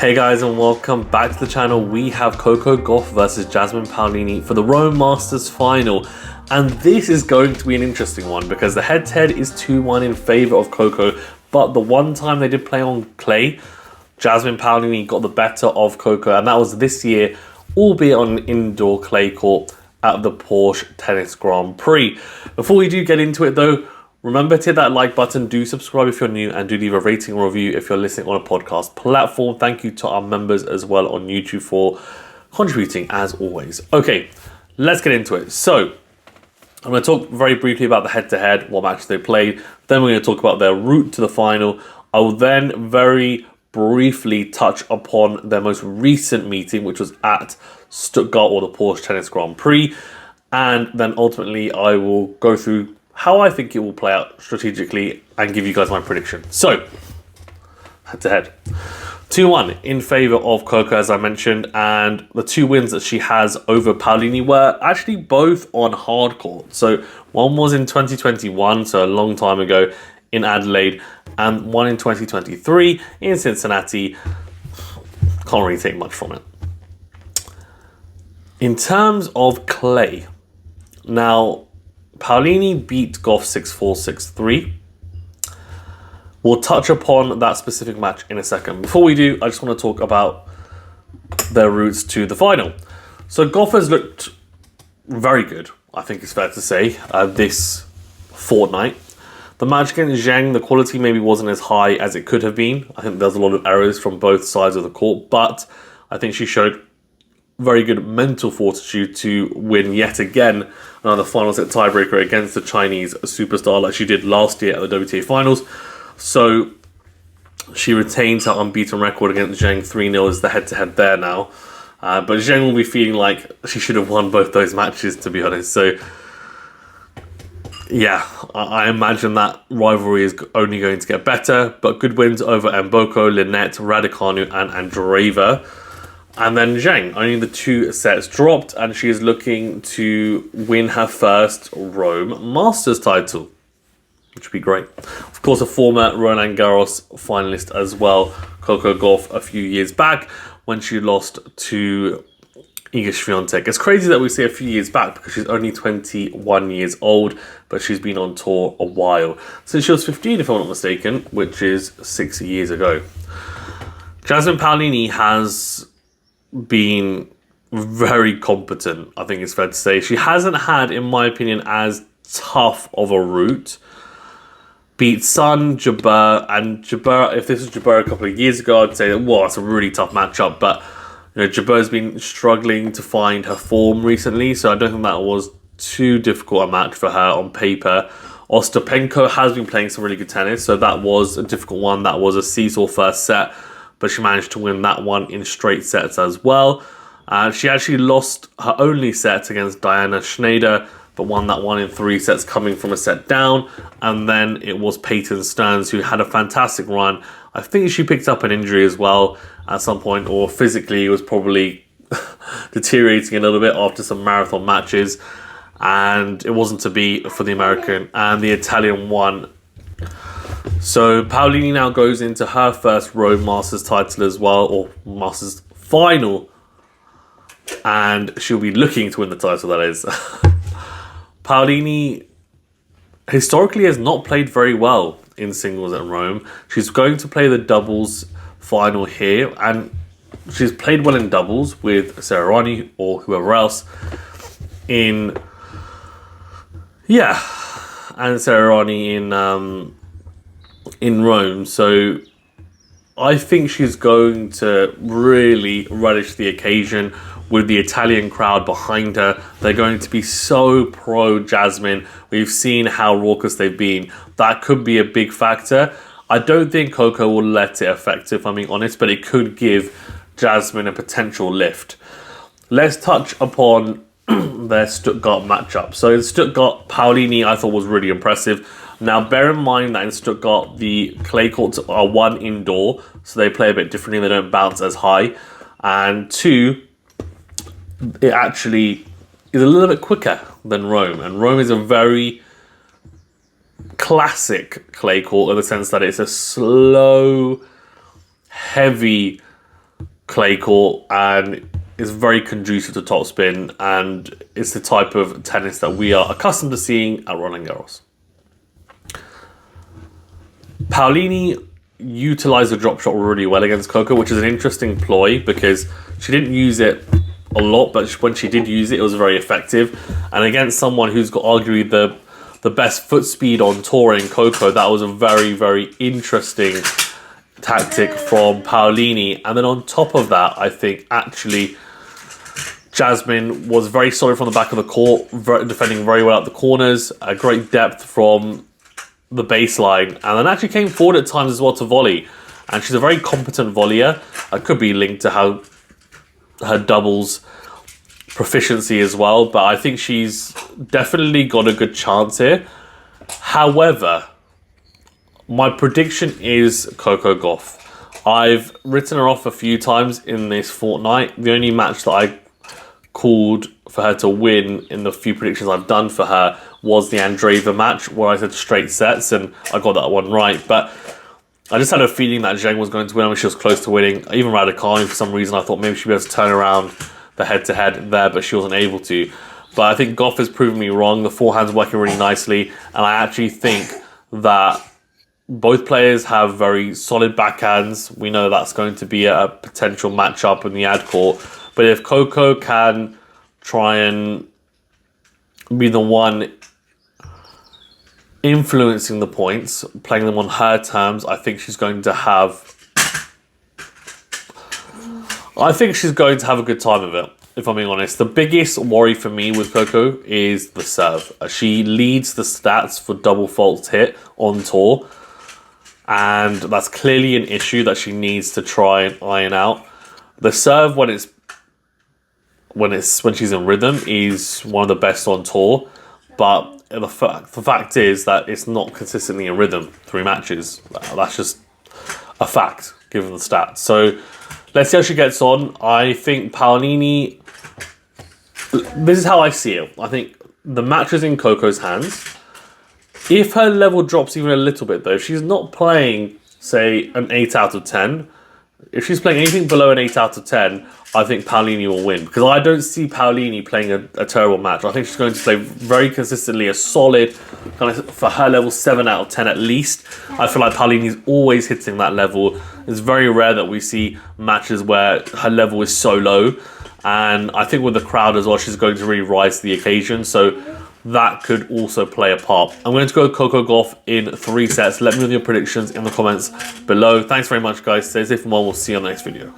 Hey guys, and welcome back to the channel. We have Coco Gauff versus Jasmine Paolini for the Rome Masters final. And this is going to be an interesting one because the head-to-head is 2-1 in favour of Coco. But the one time they did play on clay, Jasmine Paolini got the better of Coco. And that was this year, albeit on an indoor clay court at the Porsche Tennis Grand Prix. Before we do get into it though, remember to hit that like button, do subscribe if you're new, and do leave a rating or review if you're listening on a podcast platform. Thank you to our members as well on YouTube for contributing as always. Okay, let's get into it. So, I'm going to talk very briefly about the head-to-head, what matches they played. Then we're going to talk about their route to the final. I will then very briefly touch upon their most recent meeting, which was at Stuttgart or the Porsche Tennis Grand Prix. And then ultimately, I will go through how I think it will play out strategically and give you guys my prediction. So, head-to-head. 2-1 in favour of Coco, as I mentioned, and the two wins that she has over Paolini were actually both on hard court. So, one was in 2021, so a long time ago, in Adelaide, and one in 2023 in Cincinnati. Can't really take much from it. In terms of clay, now, Paolini beat Gauff 6-4, 6-3. We'll touch upon that specific match in a second. Before we do, I just want to talk about their routes to the final. So Gauff has looked very good, I think it's fair to say, this fortnight. The match against Zheng, the quality maybe wasn't as high as it could have been. I think there's a lot of errors from both sides of the court, but I think she showed very good mental fortitude to win yet again another final set tiebreaker against the Chinese superstar like she did last year at the WTA finals. So she retains her unbeaten record against Zheng. 3-0 is the head-to-head there now. But Zheng will be feeling like she should have won both those matches, to be honest. So yeah, I imagine that rivalry is only going to get better. But good wins over Mboko, Linette, Raducanu and Andreeva. And then Zheng, only the 2 sets dropped, and she is looking to win her first Rome Masters title, which would be great. Of course, a former Roland Garros finalist as well, Coco Gauff, a few years back when she lost to Iga Swiatek. It's crazy that we say a few years back because she's only 21 years old, but she's been on tour a while. Since she was 15, if I'm not mistaken, which is 6 years ago. Jasmine Paolini has been very competent, I think it's fair to say. She hasn't had, in my opinion, as tough of a route. Beat Sun, Jabeur, and Jabeur, if this was Jabeur a couple of years ago, I'd say, well, it's a really tough matchup, but Jabeur's been struggling to find her form recently, so I don't think that was too difficult a match for her on paper. Ostapenko has been playing some really good tennis, so that was a difficult one. That was a seesaw first set, but she managed to win that one in straight sets as well. She actually lost her only set against Diana Schneider, but won that one in 3 sets coming from a set down. And then it was Peyton Stearns who had a fantastic run. I think she picked up an injury as well at some point, or physically was probably deteriorating a little bit after some marathon matches. And it wasn't to be for the American, and the Italian won. So Paolini now goes into her first Rome Masters title as well, or Masters final. And she'll be looking to win the title, that is. Paolini historically has not played very well in singles at Rome. She's going to play the doubles final here, and she's played well in doubles with Serrani or whoever else and Serrani in Rome. So I think she's going to really relish the occasion with the Italian crowd behind her. They're going to be so pro-Jasmine. We've seen how raucous they've been. That could be a big factor. I don't think Coco will let it affect it, if I'm being honest, but it could give Jasmine a potential lift. Let's touch upon their Stuttgart matchup. So in Stuttgart, Paolini I thought was really impressive. Now bear in mind that in Stuttgart, the clay courts are 1 indoor, so they play a bit differently. They don't bounce as high. And 2, it actually is a little bit quicker than Rome. And Rome is a very classic clay court in the sense that it's a slow, heavy clay court and is very conducive to topspin, and it's the type of tennis that we are accustomed to seeing at Roland Garros. Paolini utilised the drop shot really well against Coco, which is an interesting ploy because she didn't use it a lot, but when she did use it, it was very effective. And against someone who's got arguably the best foot speed on tour in Coco, that was a very, very interesting tactic from Paolini. And then on top of that, I think actually Jasmine was very solid from the back of the court, defending very well at the corners, a great depth from the baseline, and then actually came forward at times as well to volley. And she's a very competent volleyer. It could be linked to how her doubles proficiency as well, but I think she's definitely got a good chance here. However, my prediction is Coco Gauff. I've written her off a few times in this fortnight. The only match that I called for her to win in the few predictions I've done for her was the Andreeva match, where I said straight sets, and I got that one right. But I just had a feeling that Zheng was going to win. I mean, she was close to winning. Even Raducanu, for some reason, I thought maybe she'd be able to turn around the head-to-head there, but she wasn't able to. But I think Gauff has proven me wrong. The forehand's working really nicely, and I actually think that both players have very solid backhands. We know that's going to be a potential matchup in the ad court. But if Coco can try and be the one influencing the points, playing them on her terms, I think she's going to have a good time of it, if I'm being honest. The biggest worry for me with Coco is the serve. She leads the stats for double faults hit on tour, and that's clearly an issue that she needs to try and iron out. The serve, when she's in rhythm, is one of the best on tour, but the fact is that it's not consistently in rhythm 3 matches. That's just a fact, given the stats. So let's see how she gets on. I think Paolini, this is how I see it. I think the match is in Coco's hands. If her level drops even a little bit, though, if she's not playing, say, an 8 out of 10, if she's playing anything below an 8 out of 10, I think Paolini will win. Because I don't see Paolini playing a terrible match. I think she's going to play very consistently a solid, kind of, for her level, 7 out of 10 at least. I feel like Paolini's always hitting that level. It's very rare that we see matches where her level is so low. And I think with the crowd as well, she's going to really rise to the occasion. So that could also play a part. I'm going to go Coco Gauff in 3 sets. Let me know your predictions in the comments below. Thanks very much, guys. Stay safe and well. We'll see you on the next video.